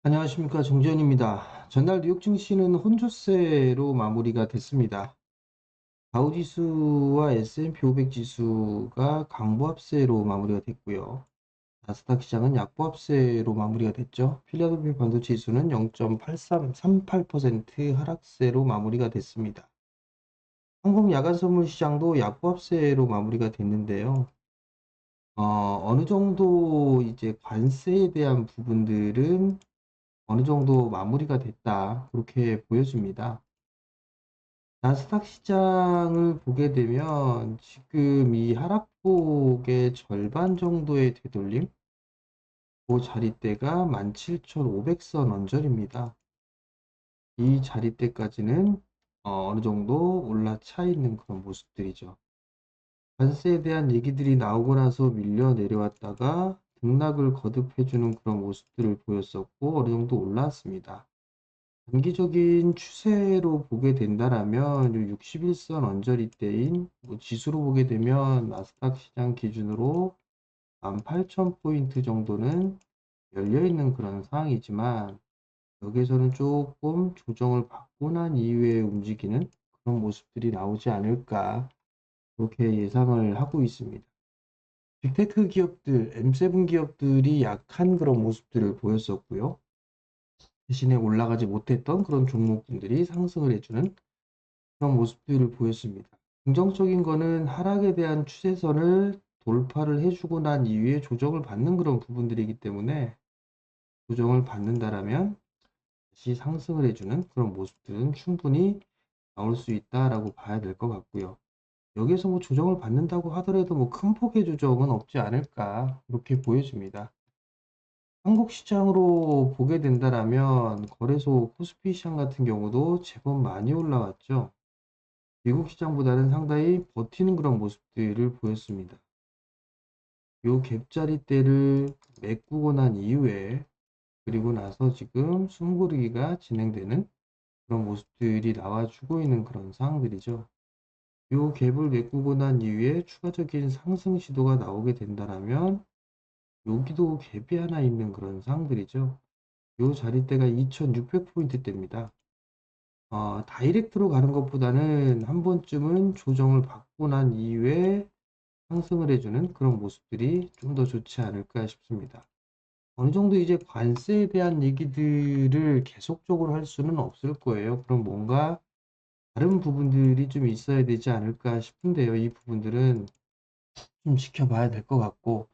안녕하십니까, 정재현입니다. 전날 뉴욕 증시는 혼조세로 마무리가 됐습니다. 다우지수와 S&P 500 지수가 강보합세로 마무리가 됐고요. 나스닥 시장은 약보합세로 마무리가 됐죠. 필라델피아 반도체 지수는 0.8338% 하락세로 마무리가 됐습니다. 한국 야간 선물 시장도 약보합세로 마무리가 됐는데요. 어느 정도 이제 관세에 대한 부분들은 어느 정도 마무리가 됐다, 그렇게 보여집니다. 나스닥 시장을 보게 되면 지금 이 하락폭의 절반 정도의 되돌림, 그 자리대가 17,500선 언저리입니다. 이 자리대까지는 어느 정도 올라차 있는 그런 모습들이죠. 관세에 대한 얘기들이 나오고 나서 밀려 내려왔다가 등락을 거듭해주는 그런 모습들을 보였었고, 어느 정도 올라왔습니다. 단기적인 추세로 보게 된다라면 61선 언저리대인 지수로 보게 되면 나스닥 시장 기준으로 18,000포인트 정도는 열려있는 그런 상황이지만, 여기에서는 조금 조정을 받고 난 이후에 움직이는 그런 모습들이 나오지 않을까, 그렇게 예상을 하고 있습니다. 빅테크 기업들, M7 기업들이 약한 그런 모습들을 보였었고요. 대신에 올라가지 못했던 그런 종목들이 상승을 해주는 그런 모습들을 보였습니다. 긍정적인 거는 하락에 대한 추세선을 돌파를 해주고 난 이후에 조정을 받는 그런 부분들이기 때문에, 조정을 받는다라면 다시 상승을 해주는 그런 모습들은 충분히 나올 수 있다라고 봐야 될 것 같고요. 여기에서 뭐 조정을 받는다고 하더라도 뭐 큰 폭의 조정은 없지 않을까, 그렇게 보여집니다. 한국 시장으로 보게 된다라면 거래소 코스피 시장 같은 경우도 제법 많이 올라왔죠. 미국 시장보다는 상당히 버티는 그런 모습들을 보였습니다. 요 갭자리대를 메꾸고 난 이후에, 그리고 나서 지금 숨고르기가 진행되는 그런 모습들이 나와주고 있는 그런 상황들이죠. 요 갭을 메꾸고 난 이후에 추가적인 상승 시도가 나오게 된다면 여기도 갭이 하나 있는 그런 상황들이죠. 요 자리대가 2600포인트대입니다. 다이렉트로 가는 것보다는 한 번쯤은 조정을 받고 난 이후에 상승을 해주는 그런 모습들이 좀 더 좋지 않을까 싶습니다. 어느 정도 이제 관세에 대한 얘기들을 계속적으로 할 수는 없을 거예요. 그럼 뭔가 다른 부분들이 좀 있어야 되지 않을까 싶은데요. 이 부분들은 좀 지켜봐야 될 것 같고,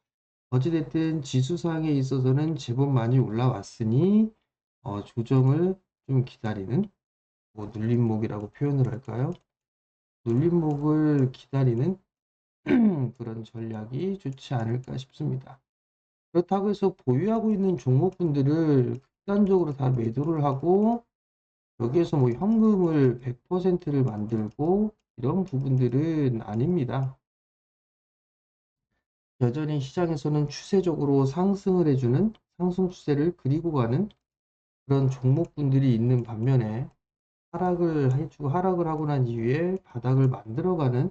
어찌됐든 지수상에 있어서는 제법 많이 올라왔으니 조정을 좀 기다리는, 뭐 눌림목이라고 표현을 할까요? 눌림목을 기다리는 그런 전략이 좋지 않을까 싶습니다. 그렇다고 해서 보유하고 있는 종목군들을 극단적으로 다 매도를 하고 여기에서 뭐 현금을 100%를 만들고 이런 부분들은 아닙니다. 여전히 시장에서는 추세적으로 상승을 해주는, 상승 추세를 그리고 가는 그런 종목군들이 있는 반면에, 하락을 하고 난 이후에 바닥을 만들어가는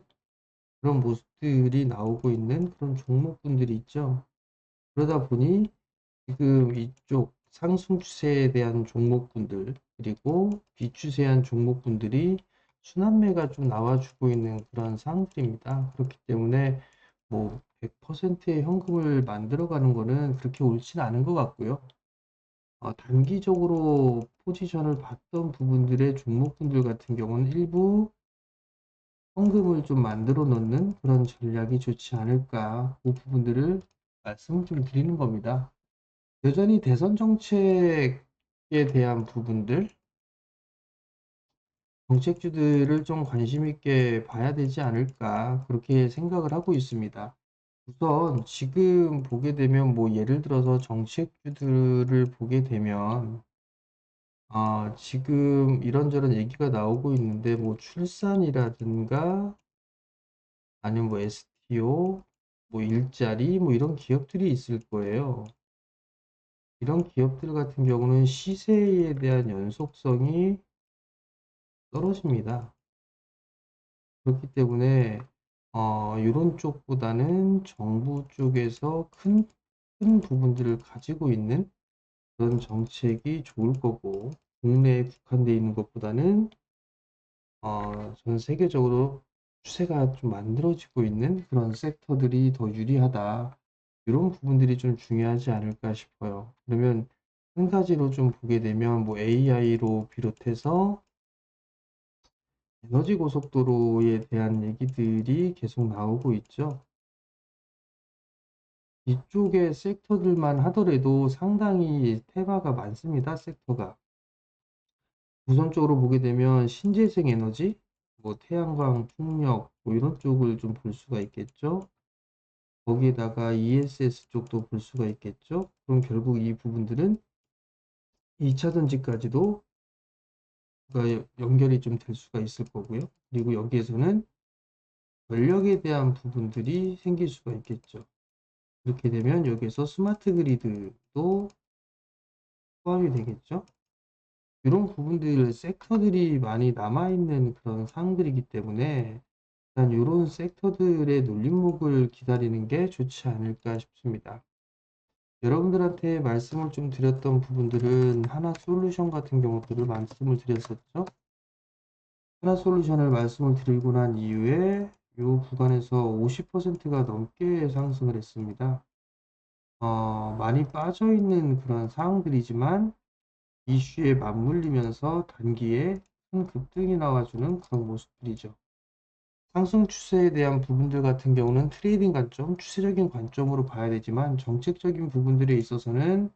그런 모습들이 나오고 있는 그런 종목군들이 있죠. 그러다 보니 지금 이쪽 상승 추세에 대한 종목군들, 그리고 비추세한 종목군들이 순환매가 좀 나와주고 있는 그런 상황들입니다. 그렇기 때문에 뭐 100%의 현금을 만들어가는 거는 그렇게 옳지는 않은 것 같고요. 단기적으로 포지션을 봤던 부분들의 종목군들 같은 경우는 일부 현금을 좀 만들어 놓는 그런 전략이 좋지 않을까, 그 부분들을 말씀을 좀 드리는 겁니다. 여전히 대선 정책에 대한 부분들, 정책주들을 좀 관심 있게 봐야 되지 않을까, 그렇게 생각을 하고 있습니다. 우선 지금 보게 되면 뭐 예를 들어서 정책주들을 보게 되면 지금 이런저런 얘기가 나오고 있는데, 뭐 출산이라든가 아니면 뭐 STO, 뭐 일자리, 뭐 이런 기업들이 있을 거예요. 이런 기업들 같은 경우는 시세에 대한 연속성이 떨어집니다. 그렇기 때문에 이런 쪽보다는 정부 쪽에서 큰 부분들을 가지고 있는 그런 정책이 좋을 거고, 국내에 국한되어 있는 것보다는 전 세계적으로 추세가 좀 만들어지고 있는 그런 섹터들이 더 유리하다. 이런 부분들이 좀 중요하지 않을까 싶어요. 그러면 한 가지로 좀 보게 되면 뭐 AI로 비롯해서 에너지 고속도로에 대한 얘기들이 계속 나오고 있죠. 이쪽의 섹터들만 하더라도 상당히 테마가 많습니다. 섹터가. 우선적으로 보게 되면 신재생 에너지, 뭐 태양광, 풍력, 뭐 이런 쪽을 좀 볼 수가 있겠죠. 거기에다가 ESS 쪽도 볼 수가 있겠죠. 그럼 결국 이 부분들은 2차 전지까지도 연결이 좀 될 수가 있을 거고요. 그리고 여기에서는 전력에 대한 부분들이 생길 수가 있겠죠. 그렇게 되면 여기에서 스마트 그리드도 포함이 되겠죠. 이런 부분들 섹터들이 많이 남아있는 그런 사항들이기 때문에 일단 이런 섹터들의 눌림목을 기다리는 게 좋지 않을까 싶습니다. 여러분들한테 말씀을 좀 드렸던 부분들은 하나솔루션 같은 경우들을 말씀을 드렸었죠. 하나솔루션을 말씀을 드리고 난 이후에 이 구간에서 50%가 넘게 상승을 했습니다. 많이 빠져있는 그런 상황들이지만 이슈에 맞물리면서 단기에 큰 급등이 나와주는 그런 모습들이죠. 상승 추세에 대한 부분들 같은 경우는 트레이딩 관점, 추세적인 관점으로 봐야 되지만 정책적인 부분들에 있어서는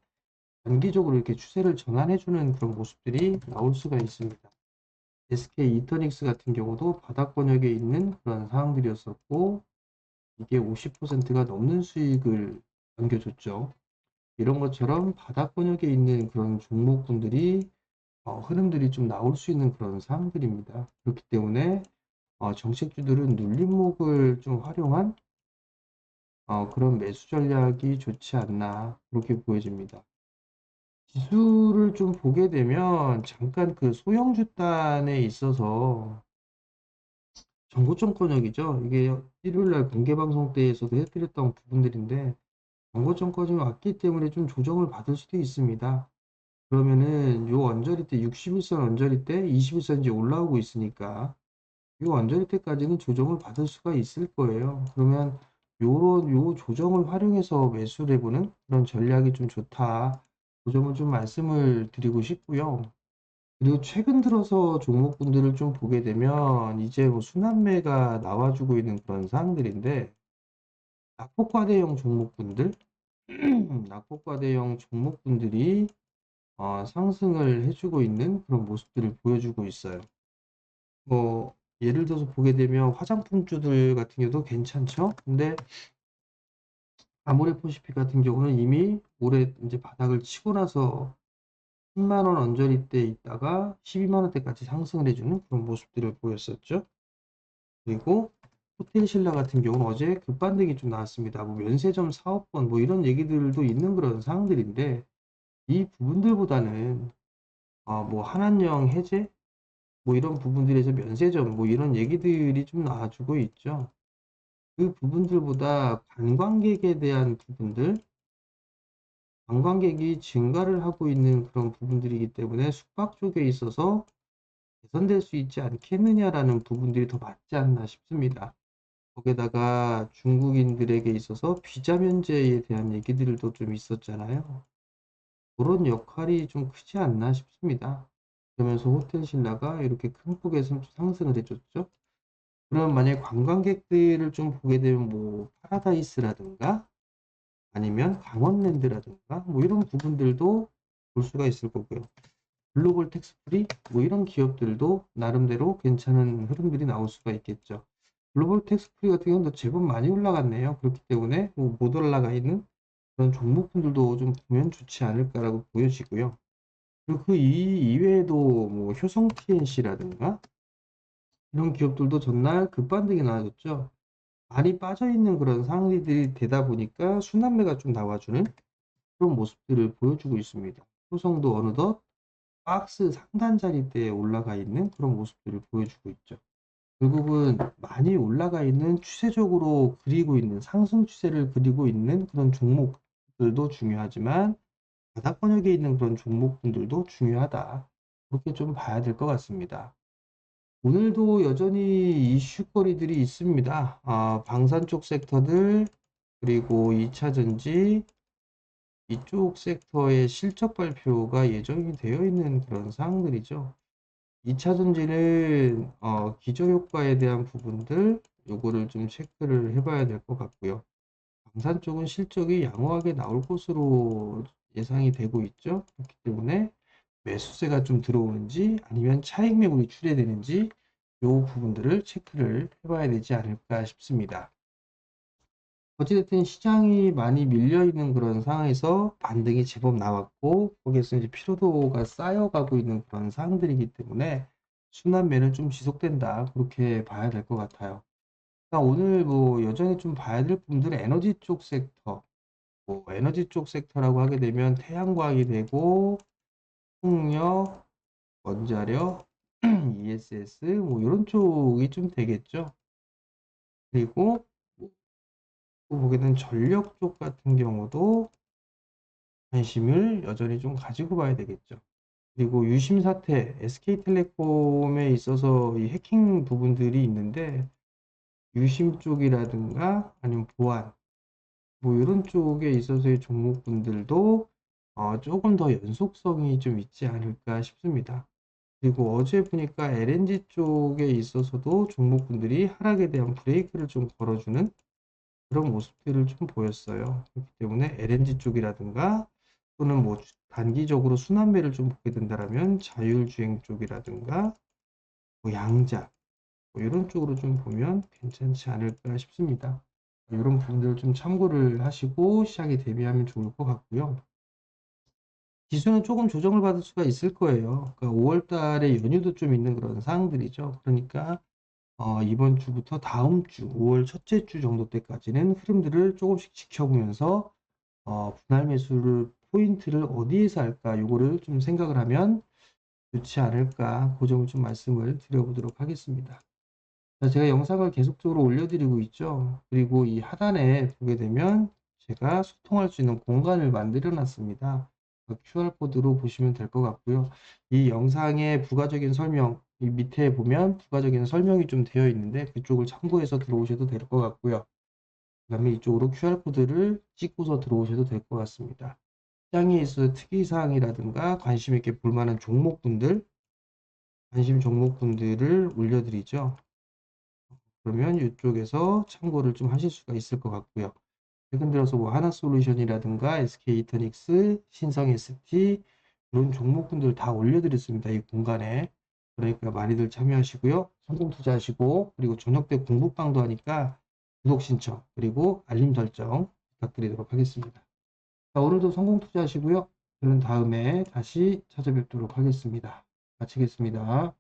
단기적으로 이렇게 추세를 전환해주는 그런 모습들이 나올 수가 있습니다. SK 이터닉스 같은 경우도 바닥 권역에 있는 그런 상황들이었었고 이게 50%가 넘는 수익을 안겨줬죠. 이런 것처럼 바닥 권역에 있는 그런 종목군들이 흐름들이 좀 나올 수 있는 그런 상황들입니다. 그렇기 때문에 정책주들은 눌림목을 좀 활용한 그런 매수 전략이 좋지 않나 그렇게 보여집니다. 지수를 좀 보게 되면 잠깐 그 소형주 단에 있어서 정고점 권역이죠. 이게 일요일날 공개방송 때에서도 해드렸던 부분들인데 정고점 권역이 왔기 때문에 좀 조정을 받을 수도 있습니다. 그러면은 요 언저리 때 61선 언저리 때 21선 이제 올라오고 있으니까 요 언저리 때까지는 조정을 받을 수가 있을 거예요. 그러면 요 조정을 활용해서 매수를 해보는 그런 전략이 좀 좋다. 그 점을 좀 말씀을 드리고 싶고요. 그리고 최근 들어서 종목군들을 좀 보게 되면 이제 뭐 순환매가 나와주고 있는 그런 사항들인데 낙폭과대형 종목군들, 낙폭과대형 종목군들이 상승을 해주고 있는 그런 모습들을 보여주고 있어요. 뭐 예를 들어서 보게 되면 화장품주들 같은 경우도 괜찮죠. 근데 아모레퍼시픽 같은 경우는 이미 올해 이제 바닥을 치고 나서 10만 원 언저리 때 있다가 12만 원대까지 상승을 해주는 그런 모습들을 보였었죠. 그리고 호텔신라 같은 경우는 어제 급반등이 좀 나왔습니다. 뭐 면세점 사업권 뭐 이런 얘기들도 있는 그런 상황들인데 이 부분들보다는 뭐 한한령 해제 뭐 이런 부분들에서 면세점 뭐 이런 얘기들이 좀 나와주고 있죠. 그 부분들보다 관광객에 대한 부분들, 관광객이 증가를 하고 있는 그런 부분들이기 때문에 숙박 쪽에 있어서 개선될 수 있지 않겠느냐라는 부분들이 더 맞지 않나 싶습니다. 거기에다가 중국인들에게 있어서 비자 면제에 대한 얘기들도 좀 있었잖아요. 그런 역할이 좀 크지 않나 싶습니다. 그러면서 호텔신라가 이렇게 큰 폭의 상승을 해줬죠. 그럼 만약에 관광객들을 좀 보게 되면 뭐 파라다이스라든가 아니면 강원랜드라든가 뭐 이런 부분들도 볼 수가 있을 거고요. 글로벌 텍스프리 뭐 이런 기업들도 나름대로 괜찮은 흐름들이 나올 수가 있겠죠. 글로벌 텍스프리 같은 경우는 제법 많이 올라갔네요. 그렇기 때문에 뭐못 올라가 있는 그런 종목분들도 좀 보면 좋지 않을까라고 보여지고요. 그리고 그 이외에도 뭐 효성 TNC라든가 이런 기업들도 전날 급반등이 나와줬죠. 많이 빠져있는 그런 상황들이 되다 보니까 순환매가 좀 나와주는 그런 모습들을 보여주고 있습니다. 효성도 어느덧 박스 상단 자리대에 올라가 있는 그런 모습들을 보여주고 있죠. 결국은 많이 올라가 있는 추세적으로 그리고 있는 상승 추세를 그리고 있는 그런 종목들도 중요하지만 바닥 권역에 있는 그런 종목군들도 중요하다. 그렇게 좀 봐야 될 것 같습니다. 오늘도 여전히 이슈거리들이 있습니다. 방산 쪽 섹터들, 그리고 2차 전지, 이쪽 섹터의 실적 발표가 예정이 되어 있는 그런 사항들이죠. 2차 전지는 기저효과에 대한 부분들, 요거를 좀 체크를 해봐야 될 것 같고요. 방산 쪽은 실적이 양호하게 나올 것으로 예상이 되고 있죠. 그렇기 때문에 매수세가 좀 들어오는지 아니면 차익 매물이 출회되는지 요 부분들을 체크를 해봐야 되지 않을까 싶습니다. 어찌됐든 시장이 많이 밀려 있는 그런 상황에서 반등이 제법 나왔고, 거기에서 이제 피로도가 쌓여가고 있는 그런 상황들이기 때문에 순환매는 좀 지속된다, 그렇게 봐야 될 것 같아요. 오늘 뭐 여전히 좀 봐야 될 부분들은 에너지 쪽 섹터, 뭐 에너지 쪽 섹터라고 하게 되면 태양광이 되고, 풍력, 원자력, ESS 뭐 이런 쪽이 좀 되겠죠. 그리고 또 보게 되면 전력 쪽 같은 경우도 관심을 여전히 좀 가지고 봐야 되겠죠. 그리고 유심 사태, SK텔레콤에 있어서 이 해킹 부분들이 있는데, 유심 쪽이라든가 아니면 보안, 뭐 이런 쪽에 있어서의 종목군들도 조금 더 연속성이 좀 있지 않을까 싶습니다. 그리고 어제 보니까 LNG 쪽에 있어서도 종목군들이 하락에 대한 브레이크를 좀 걸어주는 그런 모습들을 좀 보였어요. 그렇기 때문에 LNG 쪽이라든가 또는 뭐 단기적으로 순환매를 좀 보게 된다라면 자율주행 쪽이라든가 뭐 양자 뭐 이런 쪽으로 좀 보면 괜찮지 않을까 싶습니다. 이런 부분들을 좀 참고를 하시고 시장에 대비하면 좋을 것 같고요. 지수는 조금 조정을 받을 수가 있을 거예요. 그러니까 5월 달에 연휴도 좀 있는 그런 상황들이죠. 그러니까 이번 주부터 다음 주 5월 첫째 주 정도 때까지는 흐름들을 조금씩 지켜보면서 분할 매수를 포인트를 어디에서 할까 요거를 좀 생각을 하면 좋지 않을까, 그 점을 좀 말씀을 드려보도록 하겠습니다. 자, 제가 영상을 계속적으로 올려드리고 있죠. 그리고 이 하단에 보게 되면 제가 소통할 수 있는 공간을 만들어 놨습니다. QR코드로 보시면 될 것 같고요. 이 영상의 부가적인 설명, 이 밑에 보면 부가적인 설명이 좀 되어 있는데 그쪽을 참고해서 들어오셔도 될 것 같고요. 그 다음에 이쪽으로 QR코드를 찍고서 들어오셔도 될 것 같습니다. 시장에 있어 특이사항이라든가 관심 있게 볼 만한 종목군들, 관심 종목군들을 올려드리죠. 그러면 이쪽에서 참고를 좀 하실 수가 있을 것 같고요. 최근 들어서 뭐 하나솔루션이라든가 SK이터닉스, 신성 ST 이런 종목군들 다 올려드렸습니다. 이 공간에. 그러니까 많이들 참여하시고요. 성공 투자하시고, 그리고 저녁 때 공부방도 하니까 구독 신청 그리고 알림 설정 부탁드리도록 하겠습니다. 자, 오늘도 성공 투자하시고요. 저는 다음에 다시 찾아뵙도록 하겠습니다. 마치겠습니다.